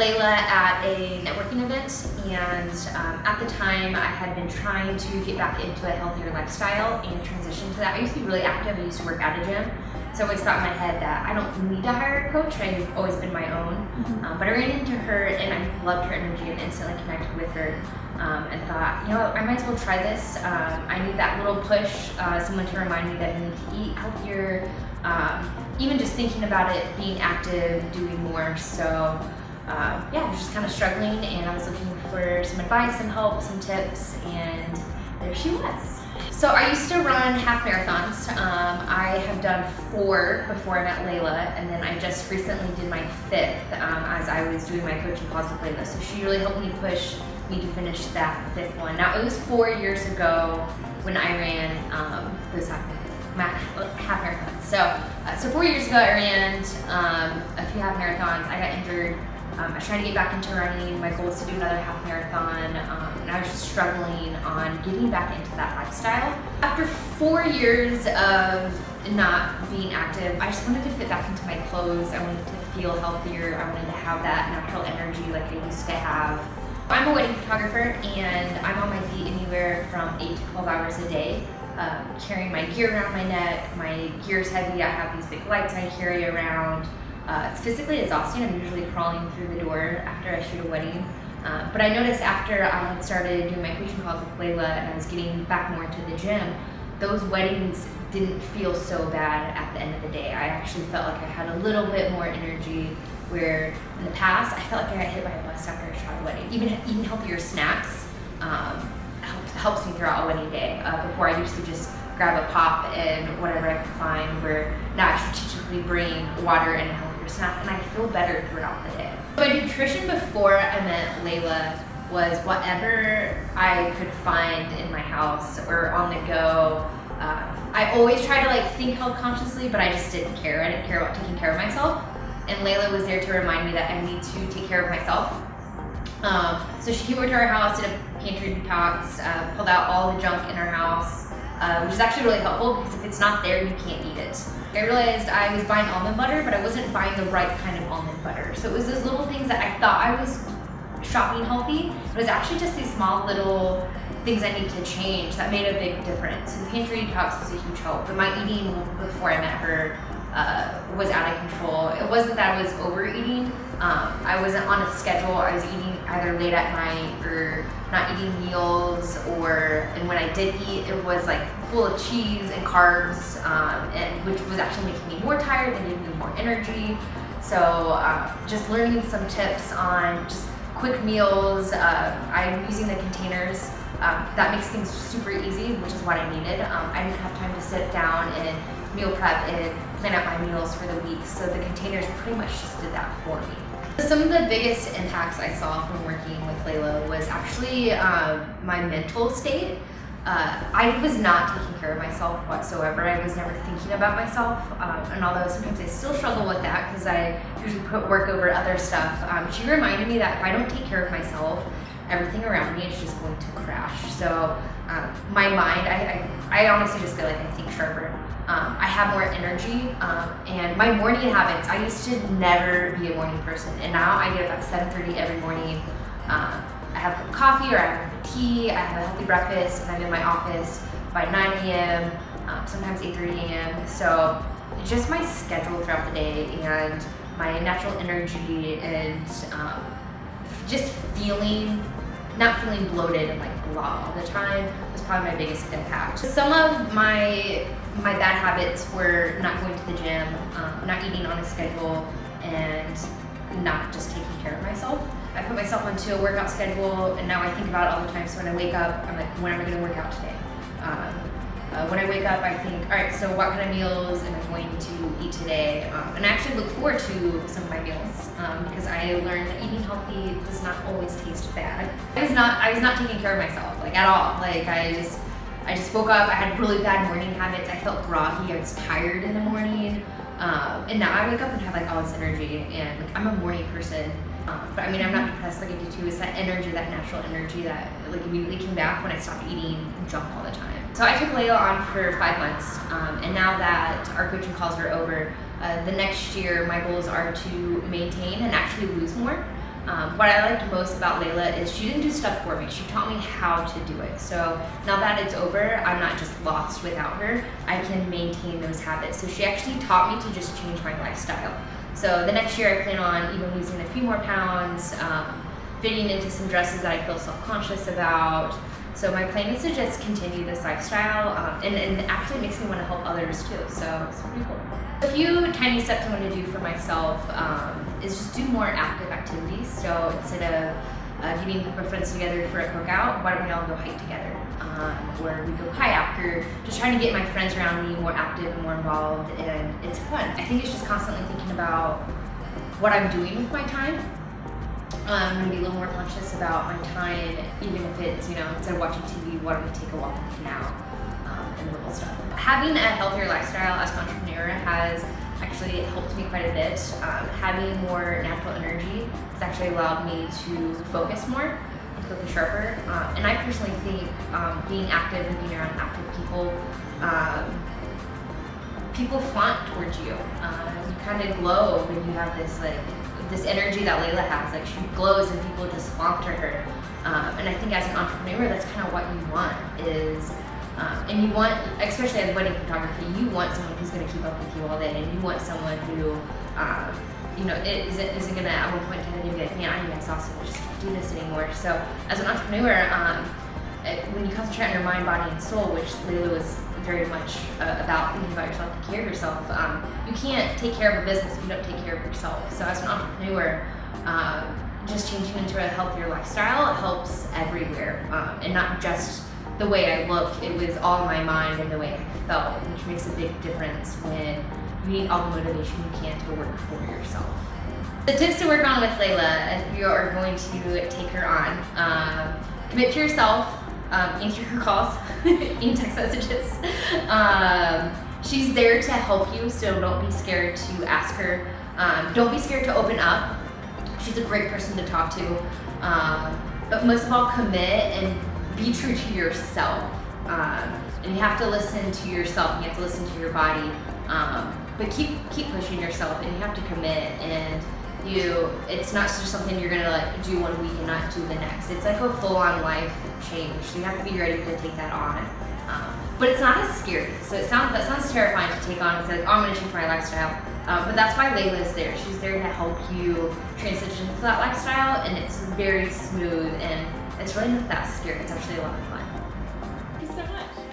Laila at a networking event, and at the time I had been trying to get back into a healthier lifestyle and transition to that. I used to be really active. I used to work at a gym, so I always thought in my head that I don't need to hire a coach. I've always been my own. But I ran into her and I loved her energy and instantly connected with her, and thought, you know, I might as well try this. I need that little push, someone to remind me that I need to eat healthier, even just thinking about it, being active, doing more. So yeah, I was just kind of struggling, and I was looking for some advice, some help, some tips, and there she was. So I used to run half marathons. I have done 4 before I met Laila, and then I just recently did my 5th as I was doing my coaching calls with Laila. So she really helped me push me to finish that 5th one. Now, it was 4 years ago when I ran those half marathons. So 4 years ago I ran a few half marathons. I got injured. I was trying to get back into running. My goal was to do another half marathon, and I was just struggling on getting back into that lifestyle. After 4 years of not being active, I just wanted to fit back into my clothes. I wanted to feel healthier. I wanted to have that natural energy like I used to have. I'm a wedding photographer, and I'm on my feet anywhere from 8 to 12 hours a day, carrying my gear around my neck. My gear's heavy. I have these big lights I carry around. It's physically exhausting. I'm usually crawling through the door after I shoot a wedding. But I noticed after I had started doing my coaching calls with Laila and I was getting back more into the gym, those weddings didn't feel so bad at the end of the day. I actually felt like I had a little bit more energy, where in the past I felt like I got hit by a bus after I shot a wedding. Even eating healthier snacks helps me throughout a wedding day. Before I used to just grab a pop and whatever I could find, where now I strategically bring water and a healthier snack, and I feel better throughout the day. My nutrition before I met Laila was whatever I could find in my house or on the go. I always try to think health consciously, but I just didn't care. I didn't care about taking care of myself, and Laila was there to remind me that I need to take care of myself. So she came over to our house, did a pantry detox, pulled out all the junk in our house, which is actually really helpful because if it's not there, you can't eat it. I realized I was buying almond butter, but I wasn't buying the right kind of almond butter. So it was those little things that I thought I was shopping healthy. It was actually just these small little things I needed to change that made a big difference. So the pantry detox was a huge help, but my eating before I met her was out of control. It wasn't that I was overeating. I wasn't on a schedule. I was eating either late at night or not eating meals, and when I did eat, it was full of cheese and carbs, and which was actually making me more tired and giving me more energy. So just learning some tips on just quick meals. I'm using the containers. That makes things super easy, which is what I needed. I didn't have time to sit down and meal prep and plan out my meals for the week, so the containers pretty much just did that for me. Some of the biggest impacts I saw from working with Laila was actually my mental state. I was not taking care of myself whatsoever. I was never thinking about myself, and although sometimes I still struggle with that because I usually put work over other stuff, she reminded me that if I don't take care of myself, everything around me is just going to crash. So my mind, I honestly just feel like I think sharper. I have more energy, and my morning habits, I used to never be a morning person, and now I get up at 7:30 every morning. I have a cup of coffee or I have a cup of tea, I have a healthy breakfast, and I'm in my office by 9 a.m., sometimes 8:30 a.m. So it's just my schedule throughout the day and my natural energy and just not feeling bloated and blah all the time was probably my biggest impact. Some of my bad habits were not going to the gym, not eating on a schedule, and not just taking care of myself. I put myself onto a workout schedule, and now I think about it all the time. So when I wake up, I'm like, when am I going to work out today? When I wake up, I think, all right, so what kind of meals am I going to eat today? And I actually look forward to some of my meals because I learned that eating healthy does not always taste bad. I was not taking care of myself at all. I just woke up. I had really bad morning habits. I felt groggy. I was tired in the morning. And now I wake up and have all this energy, and I'm a morning person. But I'm not depressed like I do too. It's that energy, that natural energy that immediately came back when I stopped eating junk all the time. So I took Laila on for 5 months, and now that our coaching calls are over, the next year my goals are to maintain and actually lose more. What I liked most about Laila is she didn't do stuff for me. She taught me how to do it. So now that it's over, I'm not just lost without her. I can maintain those habits. So she actually taught me to just change my lifestyle. So the next year I plan on even losing a few more pounds, fitting into some dresses that I feel self-conscious about. So my plan is to just continue this lifestyle, and it actually makes me want to help others too. So it's pretty cool. A few tiny steps I want to do for myself is just do more active activities. So instead of getting a group of friends together for a cookout, why don't we all go hike together? Or we go kayak, or just trying to get my friends around me more active and more involved, and it's fun. I think it's just constantly thinking about what I'm doing with my time. I'm going to be a little more conscious about my time, even if it's, instead of watching TV, why don't we take a walk in the canal, and little stuff. Having a healthier lifestyle as an entrepreneur has actually helped me quite a bit. Having more natural energy has actually allowed me to focus more, and focus sharper. And I personally think being active and being around active people, people flaunt towards you. You kind of glow when you have this energy that Laila has. Like, she glows and people just flaunt to her. And I think as an entrepreneur, that's kind of what you want is, and you want, especially as wedding photography, you want someone who's going to keep up with you all day, and you want someone who, isn't going to at one point in time be like, man, I am exhausted, I just can't do this anymore. So as an entrepreneur, when you concentrate on your mind, body, and soul, which Laila was very much about thinking about yourself, take care of yourself. You can't take care of a business if you don't take care of yourself. So as an entrepreneur, just changing into a healthier lifestyle helps everywhere, and not just the way I look. It was all my mind and the way I felt, which makes a big difference when you need all the motivation you can to work for yourself. The tips to work on with Laila, if you are going to take her on, commit to yourself. Answer her calls and text messages. She's there to help you, so don't be scared to ask her. Don't be scared to open up. She's a great person to talk to. But most of all, commit and be true to yourself. And you have to listen to yourself, and you have to listen to your body. But keep pushing yourself, and you have to commit. And it's not just something you're gonna do one week and not do the next. It's like a full-on life change. So you have to be ready to take that on. But it's not as scary. So that sounds terrifying to take on and say, like, oh, I'm gonna change my lifestyle. But that's why Laila is there. She's there to help you transition to that lifestyle, and it's very smooth, and it's really not that scary. It's actually a lot of fun. Thank you so much.